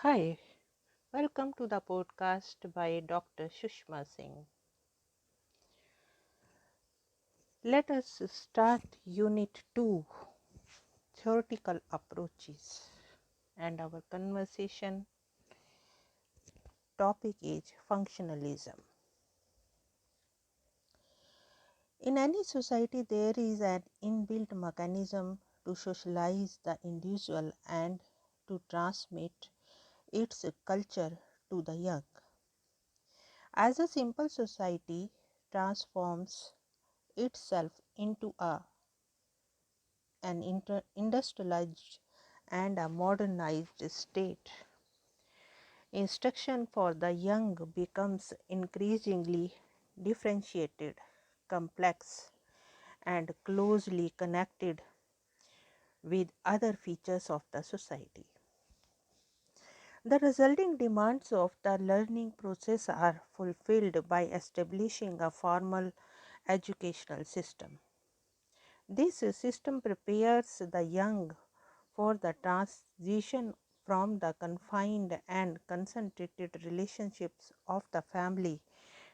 Hi, welcome to the podcast by Dr. Sushma Singh. Let us start Unit 2, Theoretical Approaches, and our conversation topic is functionalism. In any society, there is an inbuilt mechanism to socialize the individual and to transmit its culture to the young. As a simple society transforms itself into an industrialized and a modernized state, instruction for the young becomes increasingly differentiated, complex, and closely connected with other features of the society. The resulting demands of the learning process are fulfilled by establishing a formal educational system. This system prepares the young for the transition from the confined and concentrated relationships of the family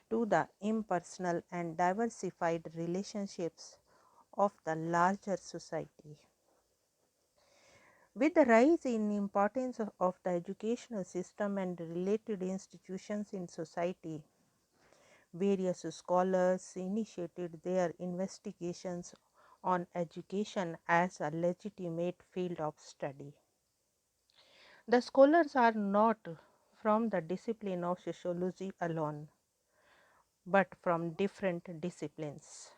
to the impersonal and diversified relationships of the larger society. With the rise in importance of the educational system and related institutions in society, various scholars initiated their investigations on education as a legitimate field of study. The scholars are not from the discipline of sociology alone, but from different disciplines.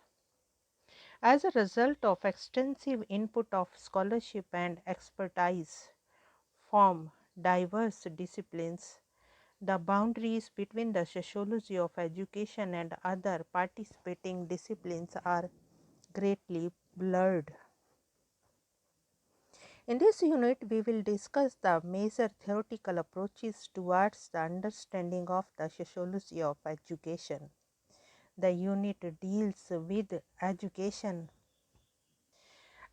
As a result of extensive input of scholarship and expertise from diverse disciplines, the boundaries between the sociology of education and other participating disciplines are greatly blurred. In this unit, we will discuss the major theoretical approaches towards the understanding of the sociology of education. The unit deals with education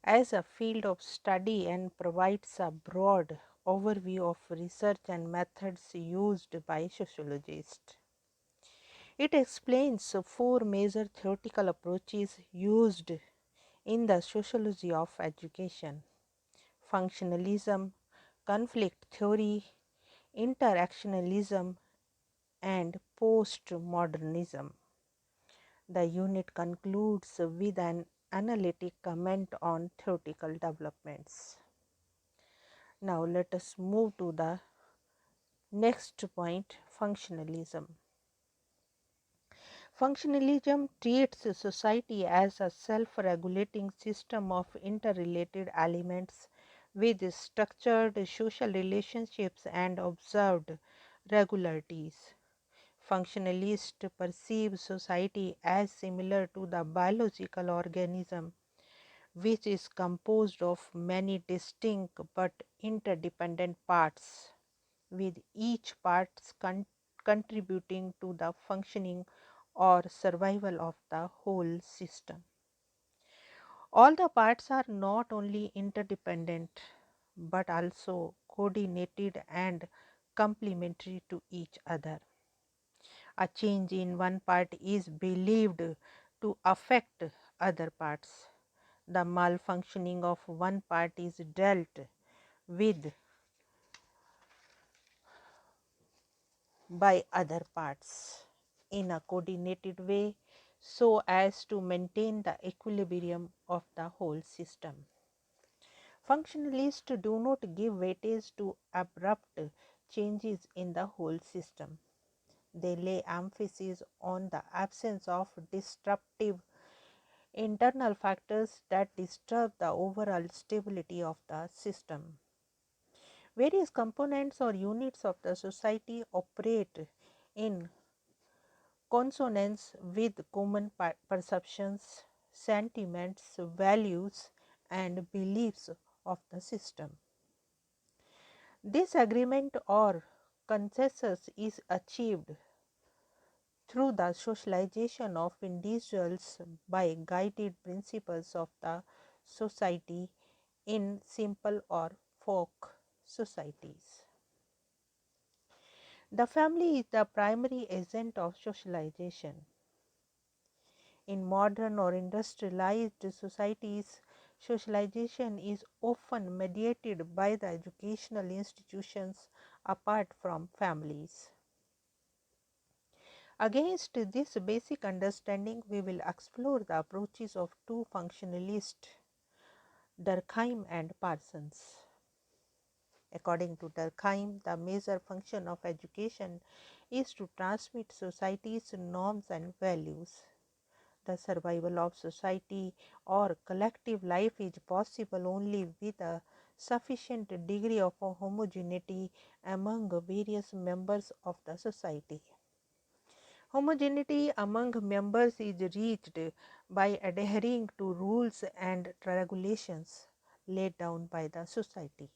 as a field of study and provides a broad overview of research and methods used by sociologists. It explains four major theoretical approaches used in the sociology of education: functionalism, conflict theory, interactionalism, and postmodernism. The unit concludes with an analytic comment on theoretical developments. Now, let us move to the next point: functionalism. Functionalism treats society as a self regulating system of interrelated elements with structured social relationships and observed regularities. Functionalists perceive society as similar to the biological organism, which is composed of many distinct but interdependent parts, with each part contributing to the functioning or survival of the whole system. All the parts are not only interdependent but also coordinated and complementary to each other. A change in one part is believed to affect other parts. The malfunctioning of one part is dealt with by other parts in a coordinated way so as to maintain the equilibrium of the whole system. Functionalists do not give weightage to abrupt changes in the whole system. They lay emphasis on the absence of disruptive internal factors that disturb the overall stability of the system. Various components or units of the society operate in consonance with common perceptions, sentiments, values, and beliefs of the system. This agreement or consensus is achieved through the socialization of individuals by guided principles of the society in simple or folk societies. The family is the primary agent of socialization. In modern or industrialized societies, socialization is often mediated by the educational institutions apart from families. Against this basic understanding, we will explore the approaches of two functionalists, Durkheim and Parsons. According to Durkheim, the major function of education is to transmit society's norms and values. The survival of society or collective life is possible only with a sufficient degree of homogeneity among various members of the society. Homogeneity among members is reached by adhering to rules and regulations laid down by the society.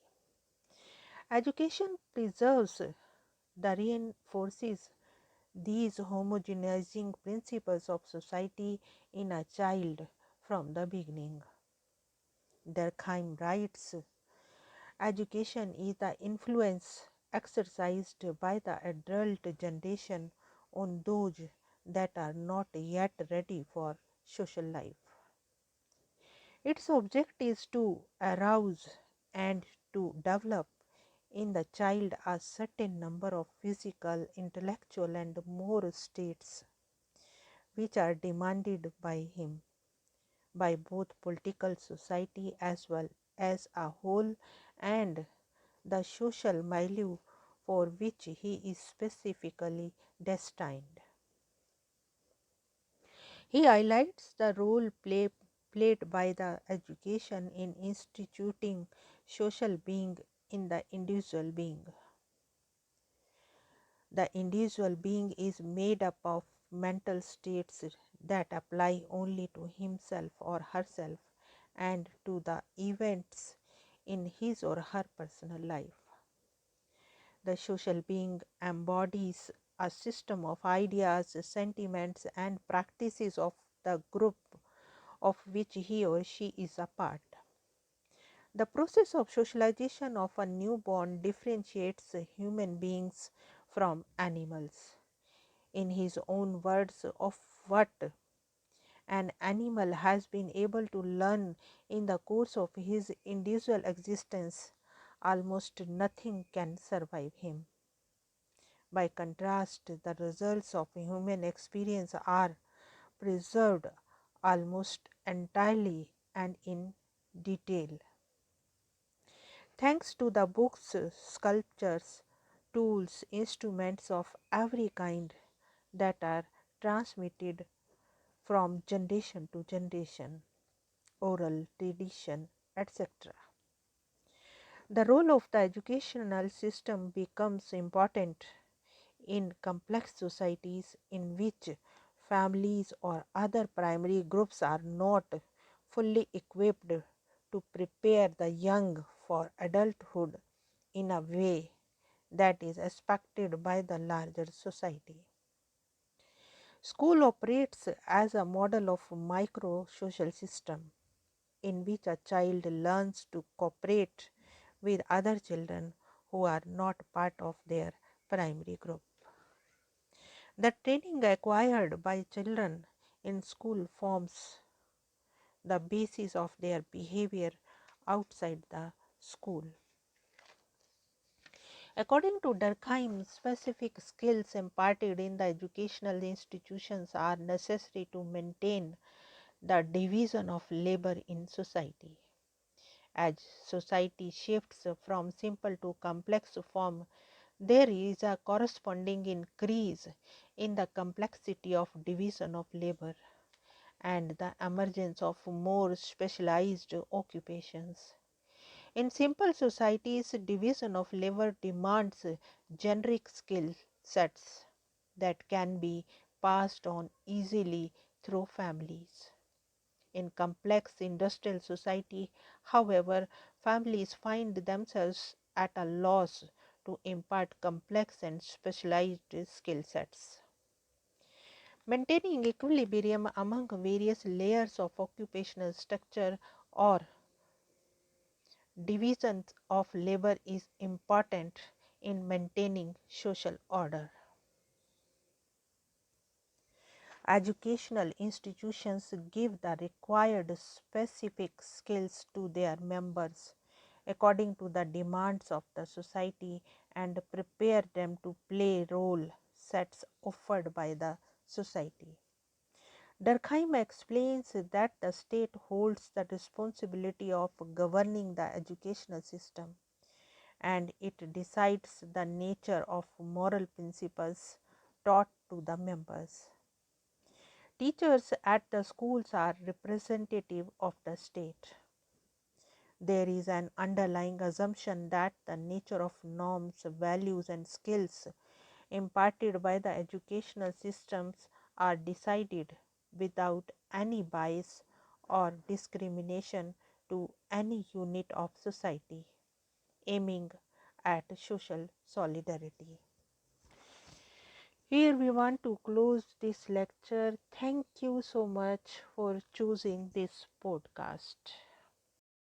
Education preserves the reinforces these homogenizing principles of society in a child from the beginning. Durkheim writes, education is the influence exercised by the adult generation on those that are not yet ready for social life. Its object is to arouse and to develop in the child a certain number of physical, intellectual, and moral states which are demanded by him by both political society as well as a whole and the social milieu for which he is specifically destined. He highlights the role played by the education in instituting social being in the individual being. The individual being is made up of mental states that apply only to himself or herself and to the events in his or her personal life. The social being embodies a system of ideas, sentiments, and practices of the group of which he or she is a part. The process of socialization of a newborn differentiates human beings from animals. In his own words, of what an animal has been able to learn in the course of his individual existence, almost nothing can survive him. By contrast, the results of human experience are preserved almost entirely and in detail. Thanks to the books, sculptures, tools, instruments of every kind that are transmitted from generation to generation, oral tradition, etc. The role of the educational system becomes important in complex societies in which families or other primary groups are not fully equipped to prepare the young for adulthood in a way that is expected by the larger society. School operates as a model of micro-social system in which a child learns to cooperate with other children who are not part of their primary group. The training acquired by children in school forms the basis of their behavior outside the school. According to Durkheim, specific skills imparted in the educational institutions are necessary to maintain the division of labor in society. As society shifts from simple to complex form, there is a corresponding increase in the complexity of division of labor and the emergence of more specialized occupations. In simple societies, division of labor demands generic skill sets that can be passed on easily through families. In complex industrial society, however, families find themselves at a loss to impart complex and specialized skill sets. Maintaining equilibrium among various layers of occupational structure or divisions of labor is important in maintaining social order. Educational institutions give the required specific skills to their members according to the demands of the society and prepare them to play role sets offered by the society. Durkheim explains that the state holds the responsibility of governing the educational system and it decides the nature of moral principles taught to the members. Teachers at the schools are representative of the state. There is an underlying assumption that the nature of norms, values, and skills imparted by the educational systems are decided without any bias or discrimination to any unit of society, aiming at social solidarity. Here we want to close this lecture. Thank you so much for choosing this podcast.